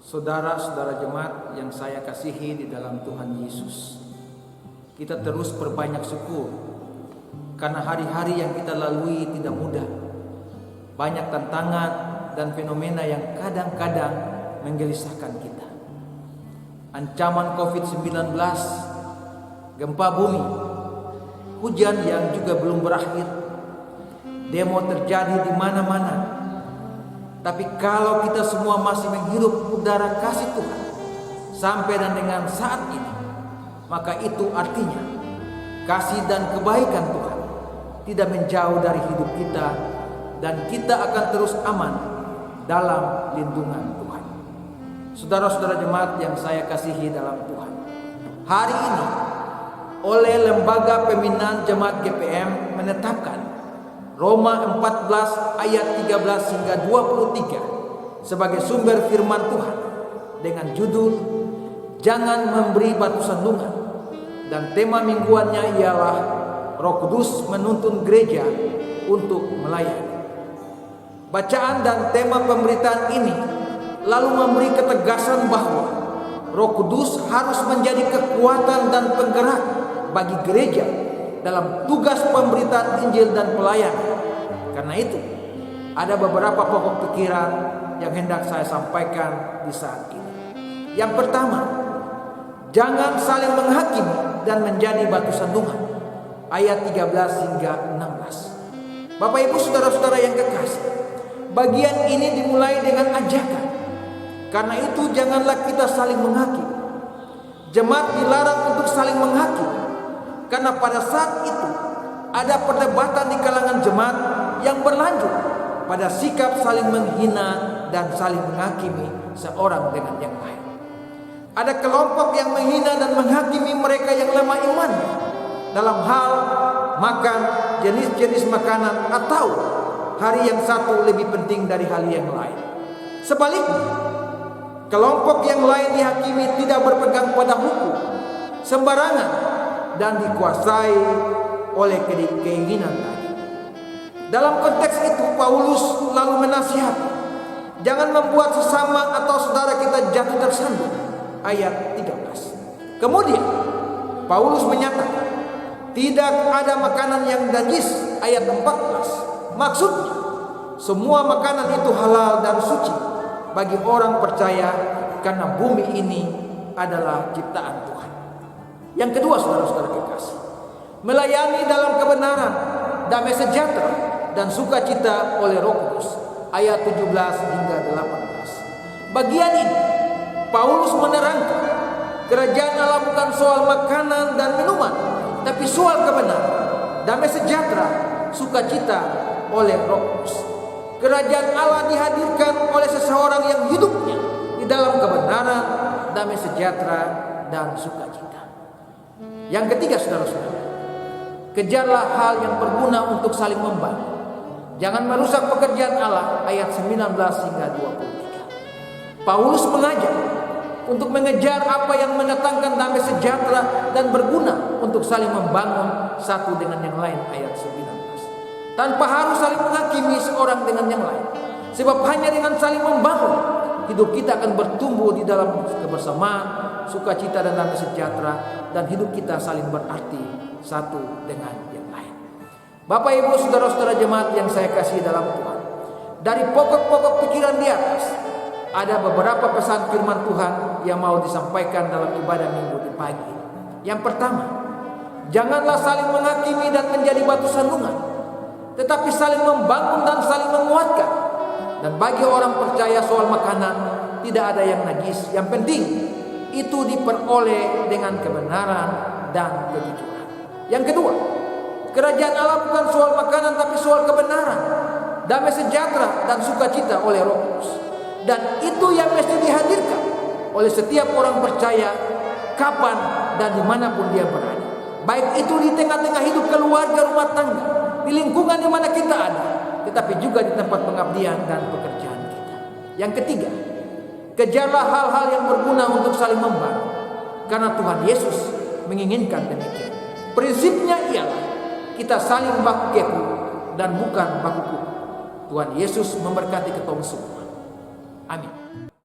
Saudara-saudara jemaat yang saya kasihi di dalam Tuhan Yesus, kita terus berbanyak syukur karena hari-hari yang kita lalui tidak mudah. Banyak tantangan dan fenomena yang kadang-kadang menggelisahkan kita. Ancaman COVID-19, gempa bumi, hujan yang juga belum berakhir, demo terjadi di mana-mana. Tapi kalau kita semua masih menghirup udara kasih Tuhan sampai dan dengan saat ini, maka itu artinya kasih dan kebaikan Tuhan tidak menjauh dari hidup kita, dan kita akan terus aman dalam lindungan Tuhan. Saudara-saudara jemaat yang saya kasihi dalam Tuhan, hari ini oleh Lembaga Pembinaan Jemaat GPM menetapkan Roma 14 ayat 13 hingga 23 sebagai sumber firman Tuhan dengan judul Jangan Memberi Batu Sandungan, dan tema mingguannya ialah Roh Kudus menuntun gereja untuk melayani. Bacaan dan tema pemberitaan ini lalu memberi ketegasan bahwa Roh Kudus harus menjadi kekuatan dan penggerak bagi gereja dalam tugas pemberitaan Injil dan pelayanan. Karena itu, ada beberapa pokok pikiran yang hendak saya sampaikan di saat ini. Yang pertama, jangan saling menghakimi dan menjadi batu sandungan. Ayat 13 hingga 16. Bapak Ibu saudara-saudara yang kekasih, bagian ini dimulai dengan ajakan. Karena itu janganlah kita saling menghakimi. Jemaat dilarang untuk saling menghakimi, karena pada saat itu ada perdebatan di kalangan jemaat yang berlanjut pada sikap saling menghina dan saling menghakimi seorang dengan yang lain. Ada kelompok yang menghina dan menghakimi mereka yang lemah iman dalam hal makan jenis-jenis makanan, atau hari yang satu lebih penting dari hari yang lain. Sebaliknya, kelompok yang lain dihakimi tidak berpegang pada hukum sembarangan dan dikuasai oleh keinginan tadi. Dalam konteks itu Paulus lalu menasihati, jangan membuat sesama atau saudara kita jatuh tersandung. Ayat 13. Kemudian Paulus menyatakan tidak ada makanan yang najis. Ayat 14. Maksudnya semua makanan itu halal dan suci bagi orang percaya, karena bumi ini adalah ciptaan Tuhan. Yang kedua, saudara-saudara kekasih, melayani dalam kebenaran, damai sejahtera dan sukacita oleh Roh Kudus. Ayat 17 hingga 18. Bagian ini Paulus menerangkan kerajaan Allah bukan soal makanan dan minuman, tapi soal kebenaran, damai sejahtera, sukacita oleh Roh Kudus. Kerajaan Allah dihadirkan oleh seseorang yang hidupnya di dalam kebenaran, damai sejahtera dan sukacita. Yang ketiga, saudara-saudara, kejarlah hal yang berguna untuk saling membantu. Jangan merusak pekerjaan Allah. Ayat 19 hingga 23. Paulus mengajak untuk mengejar apa yang mendatangkan damai sejahtera dan berguna untuk saling membangun satu dengan yang lain. Ayat 19. Tanpa harus saling menghakimi seorang dengan yang lain. Sebab hanya dengan saling membangun, hidup kita akan bertumbuh di dalam kebersamaan, sukacita dan damai sejahtera, dan hidup kita saling berarti satu dengan yang lain. Bapak Ibu saudara-saudara jemaat yang saya kasih dalam Tuhan, dari pokok-pokok pikiran di atas ada beberapa pesan firman Tuhan yang mau disampaikan dalam ibadah minggu di pagi. Yang pertama, janganlah saling menghakimi dan menjadi batu sandungan, tetapi saling membangun dan saling menguatkan. Dan bagi orang percaya soal makanan, tidak ada yang najis. Yang penting itu diperoleh dengan kebenaran dan kejujuran. Yang kedua, kerajaan Allah bukan soal makanan, tapi soal kebenaran, damai sejahtera dan sukacita oleh Roh Kudus. Dan itu yang mesti dihadirkan oleh setiap orang percaya kapan dan dimanapun dia berada. Baik itu di tengah-tengah hidup keluarga, rumah tangga, di lingkungan di mana kita ada, tetapi juga di tempat pengabdian dan pekerjaan kita. Yang ketiga, kejarlah hal-hal yang berguna untuk saling membantu, karena Tuhan Yesus menginginkan demikian. Prinsipnya ialah kita saling baku keku dan bukan baku kuku. Tuhan Yesus memberkati kita semua. Amin.